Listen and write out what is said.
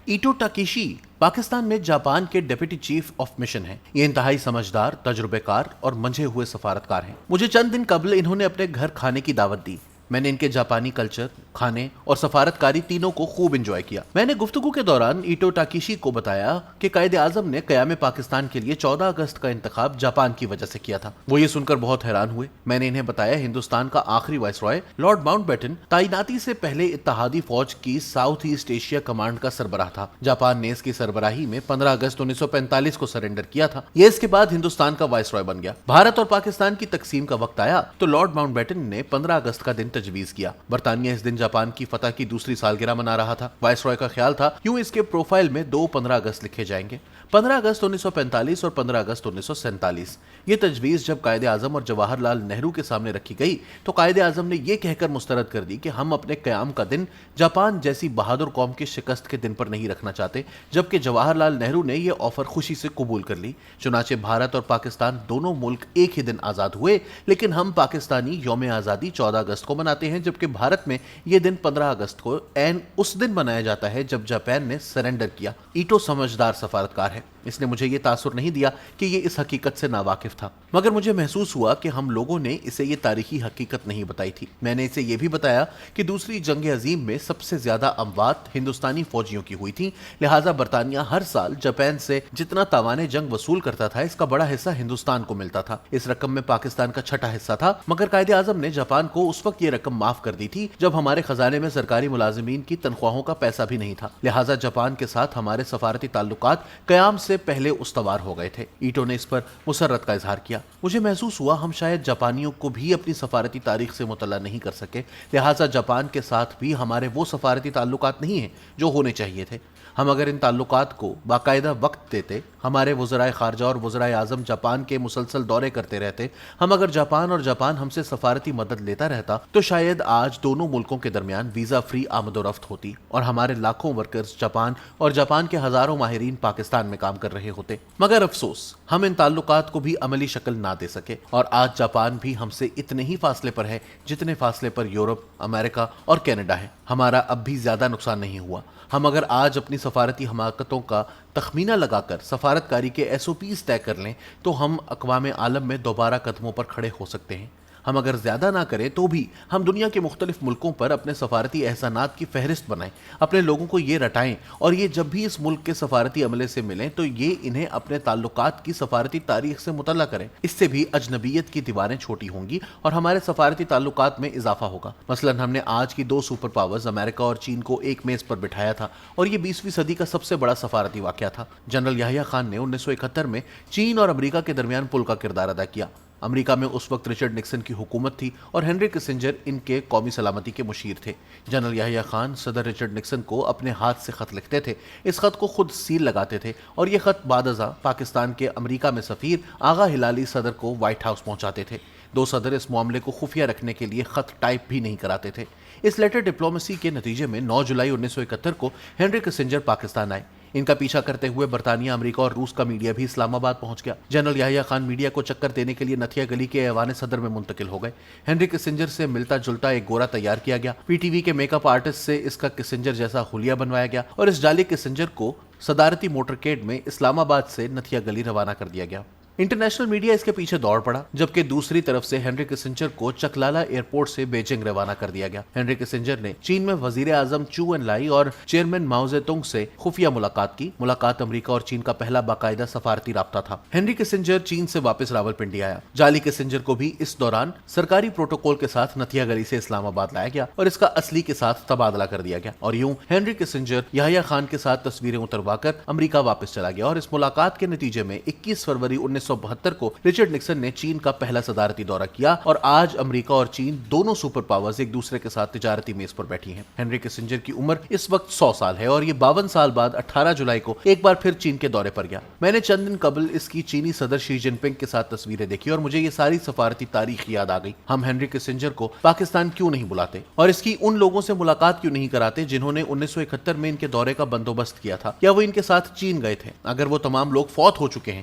ایٹو ٹاکیشی پاکستان میں جاپان کے deputy chief of mission ہیں۔ یہ انتہائی سمجھدار، تجربے کار اور منجھے ہوئے سفارتکار ہیں۔ مجھے چند دن قبل انہوں نے اپنے گھر کھانے کی دعوت دی۔ میں نے ان کے جاپانی کلچر، کھانے اور سفارتکاری تینوں کو خوب انجوائے کیا۔ میں نے گفتگو کے دوران ایٹو ٹاکیشی کو بتایا کہ قائد اعظم نے قیام پاکستان کے لیے 14 اگست کا انتخاب جاپان کی وجہ سے کیا تھا۔ وہ یہ سن کر بہت حیران ہوئے۔ میں نے انہیں بتایا ہندوستان کا آخری وائسرائے لارڈ ماؤنٹ بیٹن تعیناتی سے پہلے اتحادی فوج کی ساؤتھ ایسٹ ایشیا کمانڈ کا سربراہ تھا۔ جاپان نے اس کی سربراہی میں 15 اگست 1945 کو سرنڈر کیا تھا۔ یہ اس کے بعد ہندوستان کا وائسرائے بن گیا۔ بھارت اور پاکستان کی تقسیم کا وقت آیا تو لارڈ ماؤنٹ بیٹن نے 15 اگست کا دن تجویز کیا۔ برطانیہ اس دن جاپان کی فتح کی دوسری سالگرہ منا رہا تھا۔ وائسرائے کا خیال تھا کیوں اس کے پروفائل میں 15 اگست لکھے جائیں گے، 15 اگست 1945 اور 15 اگست 1947۔ یہ تجویز جب قائد اعظم اور جواہر لال نہرو کے سامنے رکھی گئی تو قائد اعظم نے یہ کہہ کر مسترد کر دی کہ ہم اپنے قیام کا دن جاپان جیسی بہادر قوم کی شکست کے دن پر نہیں رکھنا چاہتے، جبکہ جواہر لال نہرو نے یہ آفر خوشی سے قبول کر لی۔ چنانچہ بھارت اور پاکستان دونوں ملک ایک ہی دن آزاد ہوئے، لیکن ہم پاکستانی یوم آزادی 14 اگست کو مناتے ہیں، جبکہ بھارت میں یہ دن 15 اگست کو عین اس دن منایا جاتا ہے جب جاپان نے سرنڈر کیا۔ ایٹو سمجھدار سفارتکار ہے۔ اس نے مجھے یہ تاثر نہیں دیا کہ یہ اس حقیقت سے ناواقف تھا، مگر مجھے محسوس ہوا کہ ہم لوگوں نے اسے یہ تاریخی حقیقت نہیں بتائی تھی۔ میں نے اسے یہ بھی بتایا کہ دوسری جنگ عظیم میں سب سے زیادہ اموات ہندوستانی فوجیوں کی ہوئی تھیں، لہٰذا برطانیہ ہر سال جاپان سے جتنا تاوان جنگ وصول کرتا تھا اس کا بڑا حصہ ہندوستان کو ملتا تھا۔ اس رقم میں پاکستان کا چھٹا حصہ تھا، مگر قائد اعظم نے جاپان کو اس وقت یہ رقم معاف کر دی تھی جب ہمارے خزانے میں سرکاری ملازمین کی تنخواہوں کا پیسہ بھی نہیں تھا، لہٰذا جاپان کے ساتھ ہمارے سفارتی تعلقات قیام سے پہلے استوار ہو گئے تھے۔ ایٹو نے اس پر مسرت کا اظہار کیا۔ مجھے محسوس ہوا ہم شاید جاپانیوں کو بھی اپنی سفارتی تاریخ سے مطلع نہیں کر سکے، لہٰذا جاپان کے ساتھ بھی ہمارے وہ سفارتی تعلقات نہیں ہیں جو ہونے چاہیے تھے۔ ہم اگر ان تعلقات کو باقاعدہ وقت دیتے، ہمارے وزرائے خارجہ اور وزرائے اعظم جاپان کے مسلسل دورے کرتے رہتے، ہم اگر جاپان اور جاپان ہم سے سفارتی مدد لیتا رہتا تو شاید آج دونوں ملکوں کے درمیان ویزا فری آمد و رفت ہوتی اور ہمارے لاکھوں ورکرز جاپان اور جاپان کے ہزاروں ماہرین پاکستان میں کام کر رہے ہوتے۔ مگر افسوس ہم ان تعلقات کو بھی عملی شکل نہ دے سکے، اور آج جاپان بھی ہم سے اتنے ہی فاصلے پر ہے جتنے فاصلے پر یورپ، امریکہ اور کینیڈا ہے۔ ہمارا اب بھی زیادہ نقصان نہیں ہوا۔ ہم اگر آج اپنی سفارتی حماقتوں کا تخمینہ لگا کر سفارتکاری کے SOPs طے کر لیں تو ہم اقوام عالم میں دوبارہ قدموں پر کھڑے ہو سکتے ہیں۔ ہم اگر زیادہ نہ کریں تو بھی ہم دنیا کے مختلف ملکوں پر اپنے سفارتی احسانات کی فہرست بنائیں، اپنے لوگوں کو یہ رٹائیں، اور یہ جب بھی اس ملک کے سفارتی عملے سے ملیں تو یہ انہیں اپنے تعلقات کی سفارتی تاریخ سے مطلع کریں۔ اس سے بھی اجنبیت کی دیواریں چھوٹی ہوں گی اور ہمارے سفارتی تعلقات میں اضافہ ہوگا۔ مثلا ہم نے آج کی 2 سپر پاورز امریکہ اور چین کو ایک میز پر بٹھایا تھا، اور یہ 20ویں صدی کا سب سے بڑا سفارتی واقعہ تھا۔ جنرل یحییٰ خان نے 1971 میں چین اور امریکہ کے درمیان پل کا کردار ادا کیا۔ امریکہ میں اس وقت رچرڈ نکسن کی حکومت تھی اور ہنری کسنجر ان کے قومی سلامتی کے مشیر تھے۔ جنرل یحییٰ خان صدر رچرڈ نکسن کو اپنے ہاتھ سے خط لکھتے تھے، اس خط کو خود سیل لگاتے تھے، اور یہ خط بعد ازاں پاکستان کے امریکہ میں سفیر آغا ہلالی صدر کو وائٹ ہاؤس پہنچاتے تھے۔ 2 صدر اس معاملے کو خفیہ رکھنے کے لیے خط ٹائپ بھی نہیں کراتے تھے۔ اس لیٹر ڈپلومیسی کے نتیجے میں 9 جولائی 1971 کو ہنری کسنجر پاکستان آئے۔ ان کا پیچھا کرتے ہوئے برطانیہ، امریکہ اور روس کا میڈیا بھی اسلام آباد پہنچ گیا۔ جنرل یحییٰ خان میڈیا کو چکر دینے کے لیے نتھیا گلی کے ایوان صدر میں منتقل ہو گئے۔ ہنری کسنجر سے ملتا جلتا ایک گورا تیار کیا گیا۔ PTV کے میک اپ آرٹسٹ سے اس کا کسنجر جیسا حلیہ بنوایا گیا، اور اس جعلی کسنجر کو صدارتی موٹرکیڈ میں اسلام آباد سے نتھیا گلی روانہ کر دیا گیا۔ انٹرنیشنل میڈیا اس کے پیچھے دوڑ پڑا، جبکہ دوسری طرف سے ہنری کسنجر کو چکلالا ایئرپورٹ سے بیجنگ روانہ کر دیا گیا۔ ہنری کسنجر نے چین میں وزیر اعظم چو این لائی اور چیئرمین ماؤ زے تونگ سے خفیہ ملاقات کی۔ ملاقات امریکہ اور چین کا پہلا باقاعدہ سفارتی رابطہ تھا۔ ہنری کسنجر چین سے واپس راولپنڈی آیا۔ جعلی کسنجر کو بھی اس دوران سرکاری پروٹوکول کے ساتھ نتھیا گلی سے اسلام آباد لایا گیا اور اس کا اصلی کے ساتھ تبادلہ کر دیا گیا، اور یوں ہنری کسنجر یحییٰ خان کے ساتھ تصویریں اتروا کر امریکہ واپس چلا گیا، اور اس ملاقات کے نتیجے میں 21 فروری 1972 کو رچرڈ نکسن نے چین کا پہلا صدارتی دورہ کیا، اور آج امریکہ اور چین دونوں سپر پاورز ایک دوسرے کے ساتھ تجارتی میز پر بیٹھی ہیں۔ ہنری کسنجر کی عمر اس وقت 100 سال ہے، اور یہ 52 سال بعد 18 جولائی کو ایک بار پھر چین کے دورے پر گیا۔ میں نے چند دن قبل اس کی چینی صدر شی جن پنگ کے ساتھ تصویریں دیکھی اور مجھے یہ ساری سفارتی تاریخ یاد آ گئی۔ ہم ہنری کسنجر کو پاکستان کیوں نہیں بلاتے اور اس کی ان لوگوں سے ملاقات کیوں نہیں کراتے جنہوں نے 1971 میں ان کے دورے کا بندوبست کیا تھا، یا وہ ان کے ساتھ چین گئے تھے؟ اگر وہ تمام لوگ فوت ہو چکے ہیں